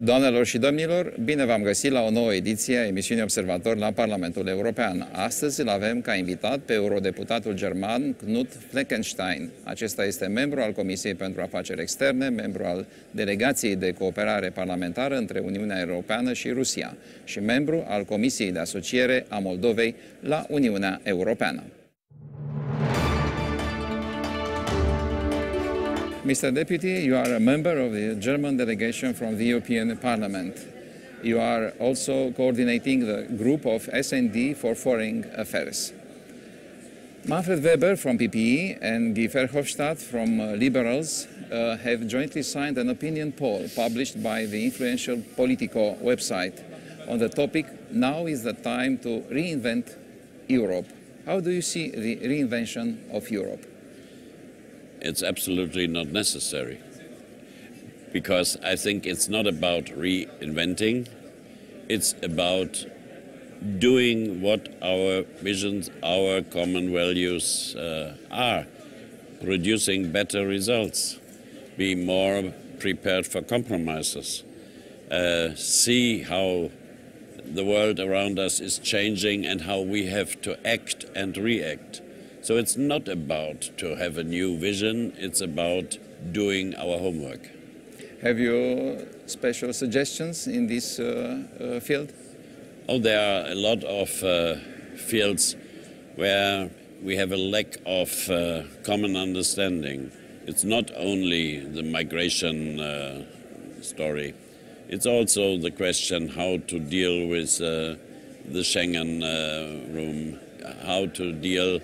Doamnelor și domnilor, bine v-am găsit la o nouă ediție a emisiunii Observatori la Parlamentul European. Astăzi îl avem ca invitat pe eurodeputatul german Knut Fleckenstein. Acesta este membru al Comisiei pentru Afaceri Externe, membru al Delegației de Cooperare Parlamentară între Uniunea Europeană și Rusia și membru al Comisiei de Asociere a Moldovei la Uniunea Europeană. Mr. Deputy, you are a member of the German delegation from the European Parliament. You are also coordinating the group of S&D for Foreign Affairs. Manfred Weber from PPE and Guy Verhofstadt from Liberals have jointly signed an opinion poll published by the influential Politico website on the topic, "Now is the time to reinvent Europe." How do you see the reinvention of Europe? It's absolutely not necessary, because I think it's not about reinventing, it's about doing what our visions, our common values are, producing better results, be more prepared for compromises, see how the world around us is changing and how we have to act and react. So it's not about to have a new vision, it's about doing our homework. Have you special suggestions in this field? Oh, there are a lot of fields where we have a lack of common understanding. It's not only the migration story, it's also the question how to deal with the Schengen room, how to deal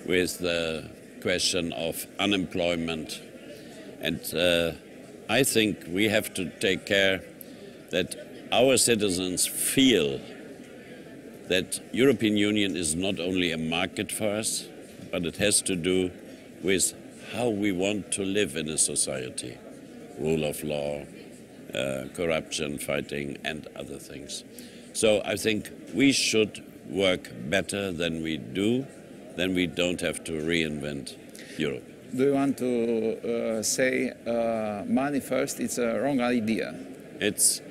with the question of unemployment. And I think we have to take care that our citizens feel that European Union is not only a market for us, but it has to do with how we want to live in a society. Rule of law, corruption fighting, and other things. So I think we should work better than we do, then we don't have to reinvent Europe. Do you want to say money first, it's a wrong idea? It's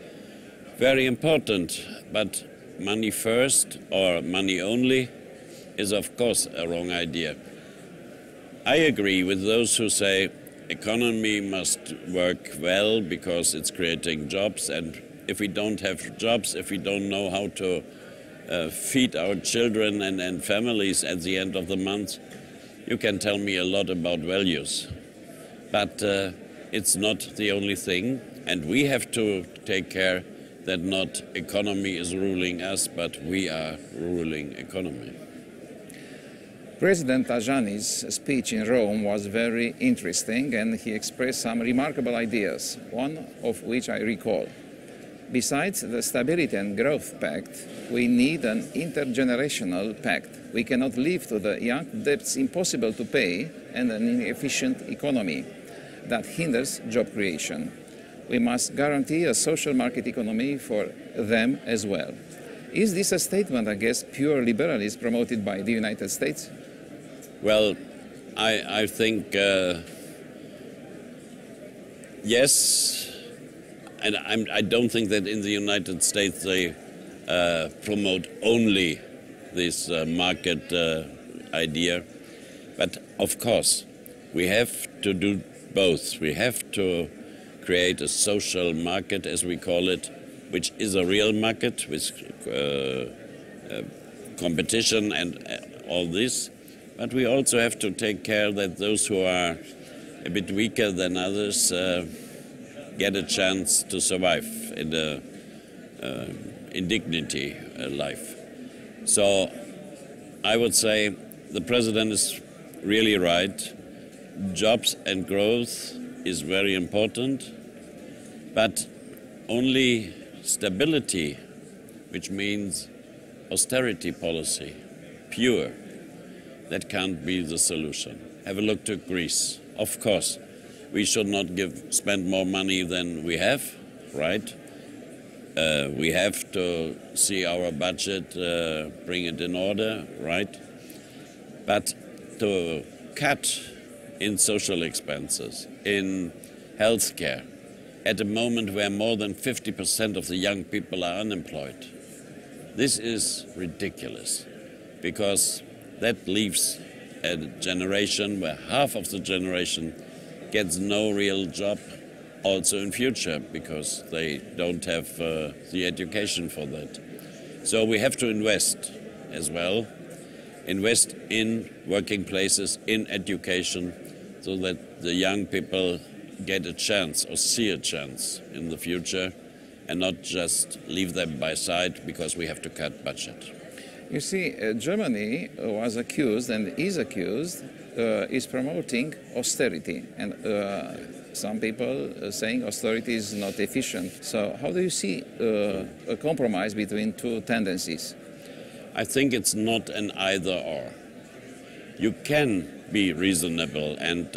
very important, but money first or money only is of course a wrong idea. I agree with those who say economy must work well because it's creating jobs, and if we don't have jobs, if we don't know how to feed our children and families at the end of the month, you can tell me a lot about values. But it's not the only thing, and we have to take care that not economy is ruling us, but we are ruling economy. President Tajani's speech in Rome was very interesting, and he expressed some remarkable ideas, one of which I recall. Besides the Stability and Growth Pact, we need an intergenerational pact. We cannot leave to the young debts impossible to pay and an inefficient economy that hinders job creation. We must guarantee a social market economy for them as well. Is this a statement against pure liberalism promoted by the United States? Well, I think yes. And I don't think that in the United States they promote only this market idea. But of course, we have to do both. We have to create a social market, as we call it, which is a real market with competition and all this. But we also have to take care that those who are a bit weaker than others get a chance to survive in dignity life. So I would say the president is really right. Jobs and growth is very important, but only stability, which means austerity policy, pure, that can't be the solution. Have a look to Greece. Of course, we should not spend more money than we have, right? We have to see our budget, bring it in order, right? But to cut in social expenses, in healthcare, at a moment where more than 50% of the young people are unemployed. This is ridiculous, because that leaves a generation where half of the generation gets no real job also in future, because they don't have the education for that. So we have to invest as well, invest in working places, in education, so that the young people get a chance or see a chance in the future, and not just leave them by side because we have to cut budget. You see, Germany was accused and is promoting austerity, and some people saying austerity is not efficient. So how do you see a compromise between two tendencies? I think it's not an either-or. You can be reasonable, and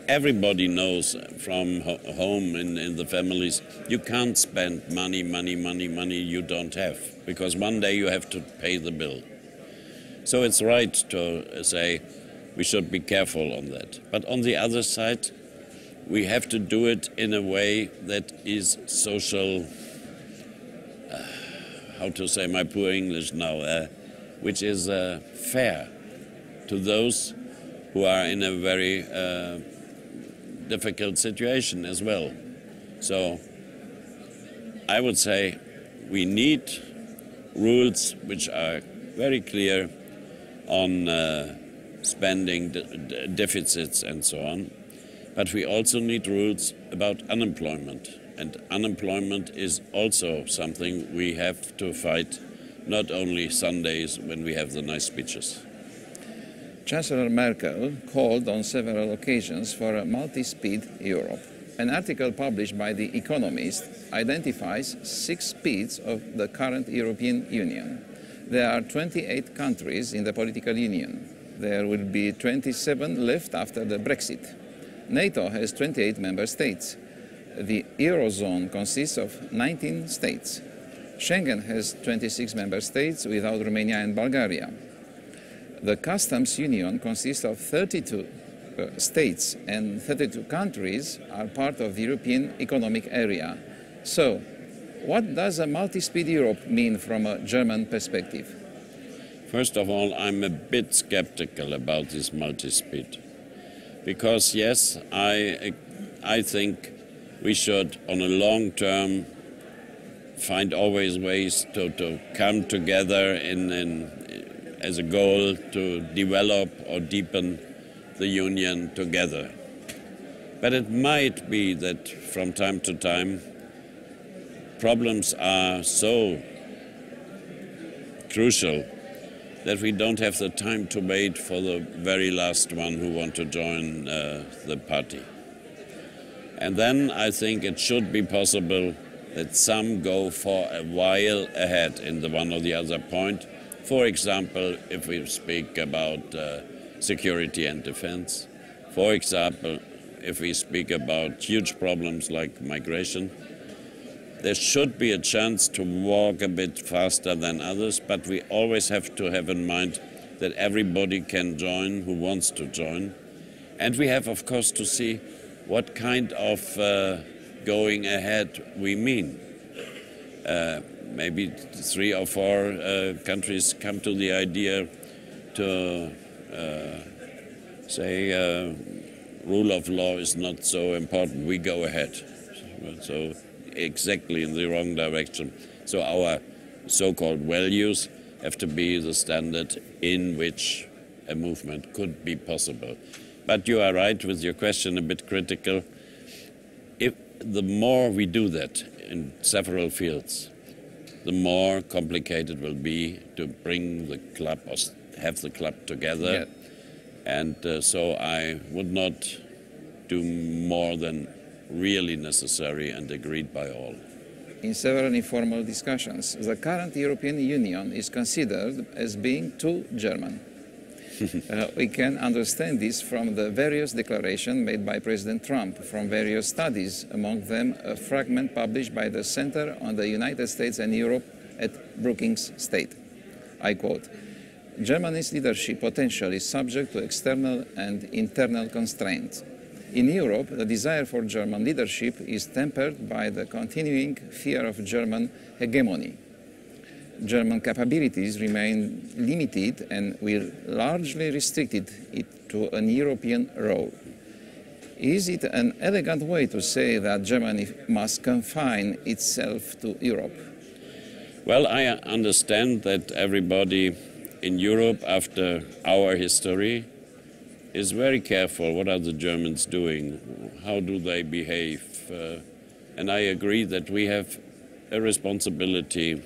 everybody knows from home in the families, you can't spend money you don't have, because one day you have to pay the bill. So it's right to say we should be careful on that. But on the other side, we have to do it in a way that is social, how to say my poor English now, which is fair to those who are in a very difficult situation as well. So I would say we need rules which are very clear on spending deficits and so on, but we also need rules about unemployment, and unemployment is also something we have to fight, not only Sundays when we have the nice speeches. Chancellor Merkel called on several occasions for a multi-speed Europe. An article published by The Economist identifies 6 speeds of the current European Union. There are 28 countries in the political union. There will be 27 left after the Brexit. NATO has 28 member states. The Eurozone consists of 19 states. Schengen has 26 member states without Romania and Bulgaria. The customs union consists of 32 states, and 32 countries are part of the European Economic Area. So, what does a multi-speed Europe mean from a German perspective? First of all, I'm a bit skeptical about this multi-speed. Because yes, I think we should, on a long term, find always ways to come together as a goal to develop or deepen the union together. But it might be that from time to time problems are so crucial that we don't have the time to wait for the very last one who want to join the party. And then I think it should be possible that some go for a while ahead in the one or the other point. For example, if we speak about security and defense. For example, if we speak about huge problems like migration, there should be a chance to walk a bit faster than others, but we always have to have in mind that everybody can join who wants to join. And we have, of course, to see what kind of going ahead we mean. Maybe 3 or 4 countries come to the idea to say rule of law is not so important, we go ahead. So exactly in the wrong direction. So our so-called values have to be the standard in which a movement could be possible. But you are right with your question, a bit critical. If the more we do that in several fields, the more complicated it will be to bring the club or have the club together. Yeah. And so I would not do more than really necessary and agreed by all. In several informal discussions, the current European Union is considered as being too German. We can understand this from the various declarations made by President Trump, from various studies, among them a fragment published by the Center on the United States and Europe at Brookings State. I quote, "Germany's leadership potential is subject to external and internal constraints. In Europe, the desire for German leadership is tempered by the continuing fear of German hegemony. German capabilities remain limited and will largely restricted it to an European role. Is it an elegant way to say that Germany must confine itself to Europe? Well, I understand that everybody in Europe, after our history, is very careful. What are the Germans doing? How do they behave? And I agree that we have a responsibility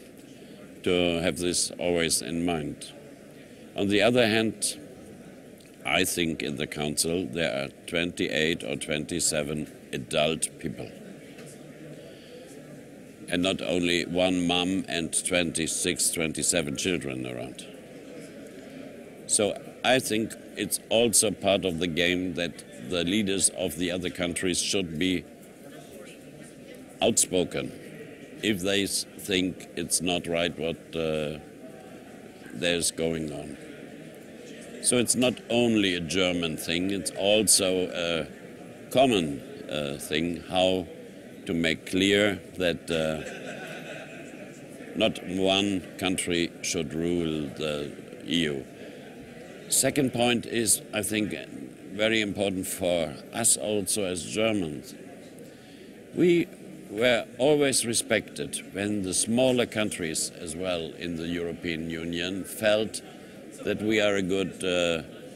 to have this always in mind. On the other hand, I think in the Council there are 28 or 27 adult people. And not only one mom and 26, 27 children around. So I think it's also part of the game that the leaders of the other countries should be outspoken if they think it's not right what there's going on. So it's not only a German thing, it's also a common thing, how to make clear that not one country should rule the EU. Second point is, I think, very important for us also as Germans. We were always respected when the smaller countries as well in the European Union felt that we are a good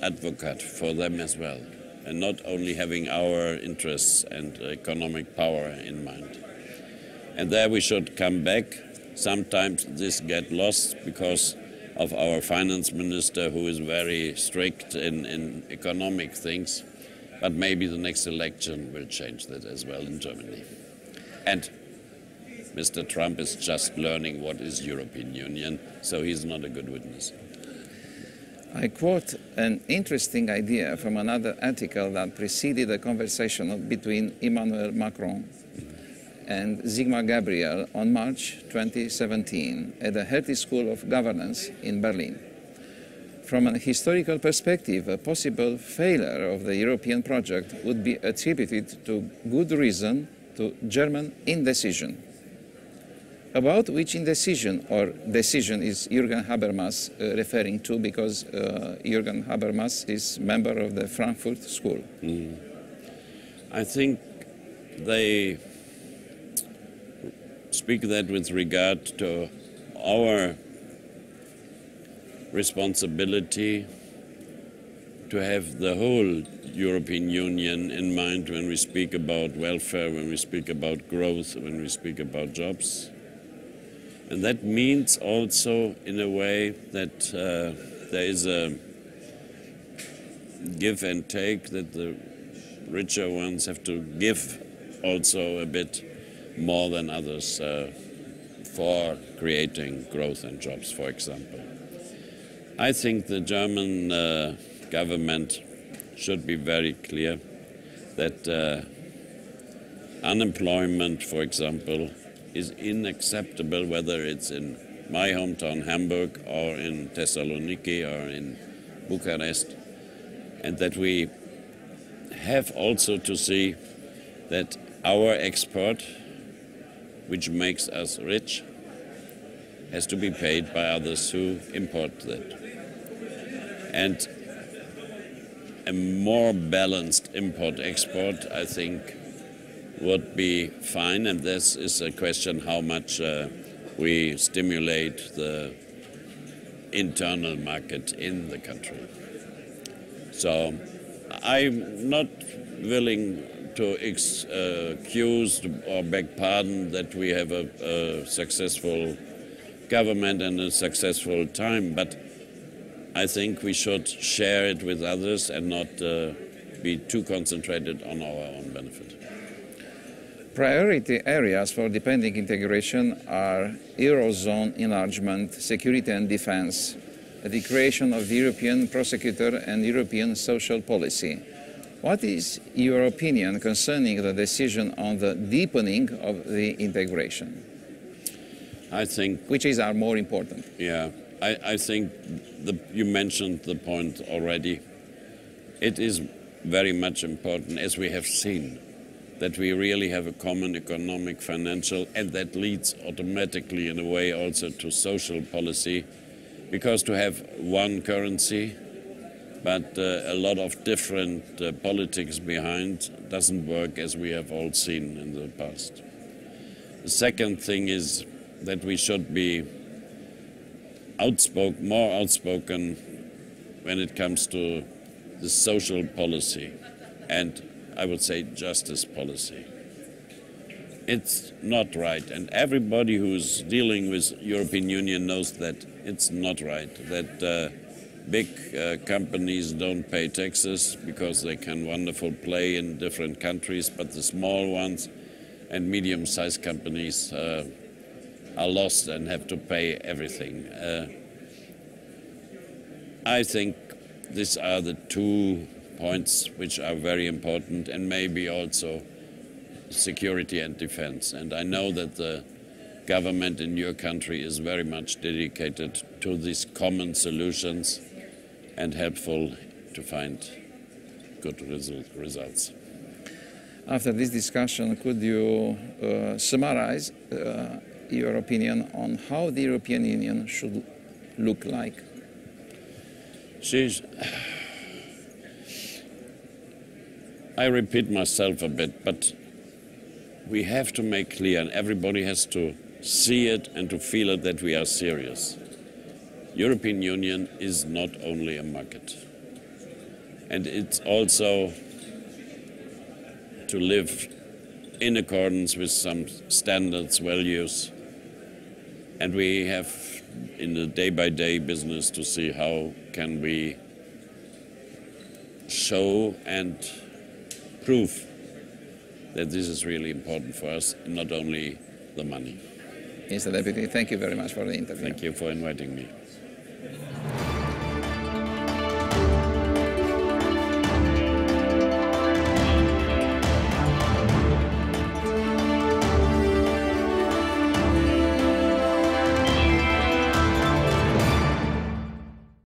advocate for them as well, and not only having our interests and economic power in mind. And there we should come back. Sometimes this gets lost because of our finance minister, who is very strict in economic things, but maybe the next election will change that as well in Germany. And Mr. Trump is just learning what is European Union, so he's not a good witness. I quote an interesting idea from another article that preceded a conversation between Emmanuel Macron and Sigmar Gabriel on March 2017 at the Hertie School of Governance in Berlin. From a historical perspective, a possible failure of the European project would be attributed to good reason to German indecision. About which indecision or decision is Jürgen Habermas referring to, because Jürgen Habermas is member of the Frankfurt School? I think they speak that with regard to our responsibility to have the whole European Union in mind when we speak about welfare, when we speak about growth, when we speak about jobs. And that means also, in a way, that there is a give and take, that the richer ones have to give also a bit more than others for creating growth and jobs, for example. I think the German government should be very clear that unemployment, for example, is unacceptable, whether it's in my hometown Hamburg or in Thessaloniki or in Bucharest, and that we have also to see that our export, which makes us rich, has to be paid by others who import that. And a more balanced import-export, I think, would be fine, and this is a question how much we stimulate the internal market in the country. So I'm not willing to excuse or beg pardon that we have a successful government and a successful time, but I think we should share it with others and not be too concentrated on our own benefit. Priority areas for depending integration are Eurozone enlargement, security and defense, the creation of the European prosecutor and European social policy. What is your opinion concerning the decision on the deepening of the integration? I think... Which is more important? Yeah, I think you mentioned the point already. It is very much important, as we have seen, that we really have a common economic, financial, and that leads automatically in a way also to social policy, because to have one currency but a lot of different politics behind doesn't work, as we have all seen in the past. The second thing is that we should be more outspoken when it comes to the social policy and, I would say, justice policy. It's not right, and everybody who's dealing with European Union knows that it's not right, that big companies don't pay taxes because they can wonderfully play in different countries, but the small ones and medium-sized companies are lost and have to pay everything. I think these are the 2 points which are very important, and maybe also security and defense. And I know that the government in your country is very much dedicated to these common solutions and helpful to find good results. After this discussion, could you summarize your opinion on how the European Union should look like? I repeat myself a bit, but we have to make clear, and everybody has to see it and to feel it, that we are serious. European Union is not only a market, and it's also to live in accordance with some standards, values, and we have in the day-by-day business to see how can we show and prove that this is really important for us, not only the money. Mr. Deputy, thank you very much for the interview. Thank you for inviting me.